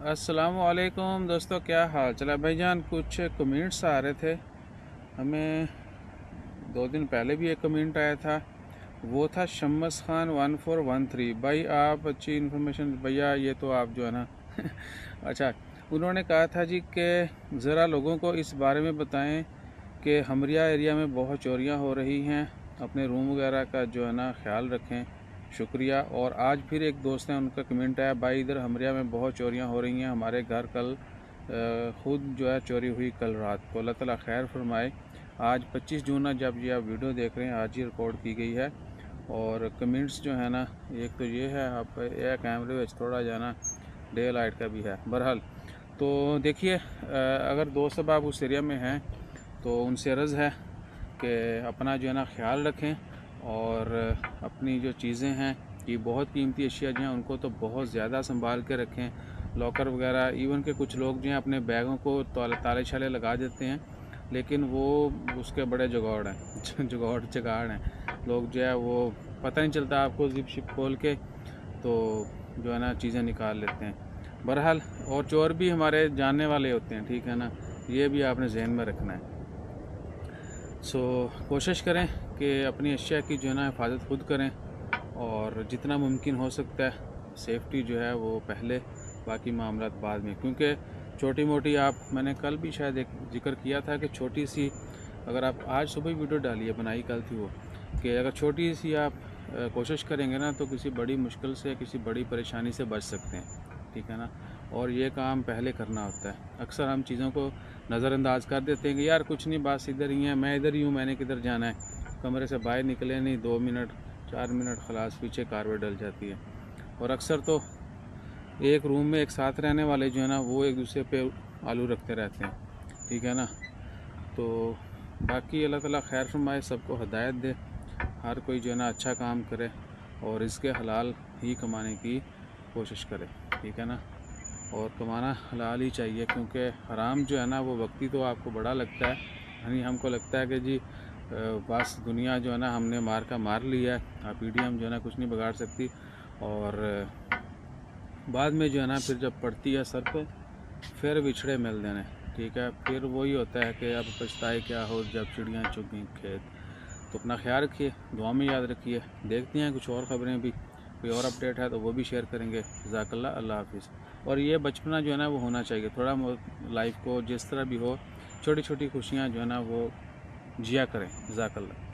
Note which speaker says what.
Speaker 1: अस्सलामुअलैकुम दोस्तों, क्या हाल चला भाईजान। कुछ कमेंट्स आ रहे थे हमें। 2 दिन पहले भी एक कमेंट आया था, वो था शम्स खान 1413। भाई आप अच्छी इन्फॉर्मेशन भैया, ये तो आप जो है ना अच्छा, उन्होंने कहा था जी कि ज़रा लोगों को इस बारे में बताएं कि हमरिया एरिया में बहुत चोरियां हो रही हैं, अपने रूम वगैरह का जो है ना ख्याल रखें, शुक्रिया। और आज फिर एक दोस्त है, उनका कमेंट आया, भाई इधर हमरिया में बहुत चोरियां हो रही हैं, हमारे घर कल खुद जो है चोरी हुई कल रात को। अल्लाह ताला खैर फरमाए। आज 25 जून है, जब ये आप वीडियो देख रहे हैं आज ही रिकॉर्ड की गई है। और कमेंट्स जो है ना, एक तो ये है, आप यह कैमरे में थोड़ा जो है ना डे लाइट का भी है। बहरहाल तो देखिए, अगर दोस्त सब आप उस एरिया में हैं तो उनसे अर्ज़ है कि अपना जो है ना ख्याल रखें, और अपनी जो चीज़ें हैं, ये बहुत कीमती अशिया जो हैं उनको तो बहुत ज़्यादा संभाल के रखें। लॉकर वगैरह, इवन के कुछ लोग जो हैं अपने बैगों को ताले शाले लगा देते हैं, लेकिन वो उसके बड़े जुगाड़ हैं जुगाड़ हैं लोग जो है, वो पता नहीं चलता आपको जिप शिप खोल के तो जो है ना चीज़ें निकाल लेते हैं। बहरहाल, और चोर भी हमारे जानने वाले होते हैं, ठीक है ना, ये भी आपने जहन में रखना है। कोशिश करें कि अपनी अशिया की जो है ना हिफाजत खुद करें, और जितना मुमकिन हो सकता है सेफ्टी जो है वो पहले, बाकी मामला बाद में। क्योंकि छोटी मोटी, आप मैंने कल भी शायद एक जिक्र किया था कि छोटी सी, अगर आप आज सुबह वीडियो डाली है, बनाई कल थी वो, कि अगर छोटी सी आप कोशिश करेंगे ना तो किसी बड़ी मुश्किल से, किसी बड़ी परेशानी से बच सकते हैं, ठीक है ना। और ये काम पहले करना होता है। अक्सर हम चीज़ों को नज़रअंदाज कर देते हैं कि यार कुछ नहीं, बस इधर ही है, मैं इधर ही हूँ, मैंने किधर जाना है। कमरे से बाहर निकले नहीं, 2 मिनट 4 मिनट खलास पीछे कारवाई डल जाती है। और अक्सर तो एक रूम में एक साथ रहने वाले जो है ना, वो एक दूसरे पे आलू रखते रहते हैं, ठीक है ना। तो बाकी अल्लाह ताला खैर फरमाए, सबको हदायत दे, हर कोई जो है ना अच्छा काम करे और इसके हलाल ही कमाने की कोशिश करे, ठीक है ना। और कमाना हलाल ही चाहिए, क्योंकि हराम जो है ना वो वक्ती तो आपको बड़ा लगता है, यानी हमको लगता है कि जी बस दुनिया जो है ना हमने मार का मार लिया है, आप मीडियम जो है ना कुछ नहीं बिगाड़ सकती। और बाद में जो है ना फिर जब पड़ती है सर पे, फिर बिछड़े मिल देने, ठीक है। फिर वही होता है कि अब पछताए क्या हो जब चिड़ियाँ चुग गईं खेत। तो अपना ख्याल रखिए, दुआ में याद रखिए। देखते हैं कुछ और ख़बरें भी, कोई और अपडेट है तो वो भी शेयर करेंगे। जज़ाकल्लाह, अल्लाह हाफिज़। और ये बचपना जो है ना वो होना चाहिए थोड़ा लाइफ को, जिस तरह भी हो, छोटी छोटी खुशियाँ जो है ना वो जिया करें। जज़ाकल्लाह।